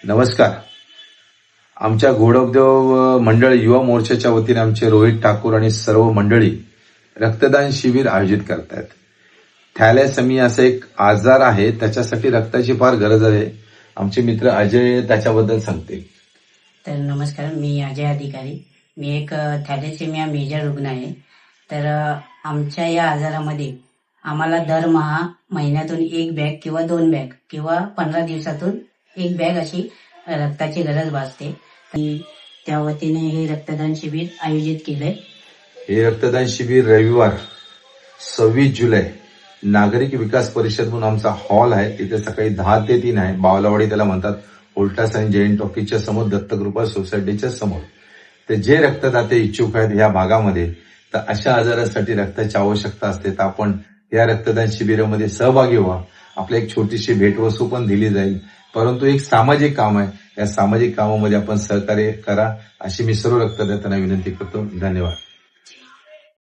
नमस्कार. आमच्या घोडउद्योग मंडळ युवा मोर्चाच्या वतीने आमचे रोहित ठाकूर आणि सर्व मंडळी रक्तदान शिबिर आयोजित करतायत. थॅलेसेमिया असा एक आजार आहे, त्याच्यासाठी रक्ताची फार गरज आहे. आमचे मित्र अजय त्याच्याबद्दल सांगतील. तर नमस्कार, मी अजय अधिकारी. मी एक थॅलेसेमिया मेजर रुग्ण आहे. तर आमच्या या आजारामध्ये आम्हाला दरमहा महिन्यातून 1 बॅग किंवा 2 बॅग किंवा 15 दिवसातून 1 बॅग अशी रक्ताची गरज भासते. त्या वतीने हे रक्तदान शिबिर आयोजित केलंय. हे रक्तदान शिबिर रविवार 26 जुलै नागरिक विकास परिषद म्हणून आमचा हॉल आहे, तिथे सकाळी 10 ते 3 आहे. बावलावाडी त्याला म्हणतात. ओल्टास आणि जैन टॉकीजच्या समोर, दत्तकृपा सोसायटीच्या समोर. तर जे रक्तदाते इच्छुक आहेत या भागामध्ये, तर अशा आजारासाठी रक्ताची आवश्यकता असते, तर आपण या रक्तदान शिबिरामध्ये सहभागी व्हा. आपल्या एक छोटीशी भेटवस्तू पण दिली जाईल. परंतु एक सामाजिक काम आहे, या सामाजिक कामामध्ये आपण सहकार्य करा अशी मी सर्व रक्तदात्यांना विनंती करतो. धन्यवाद.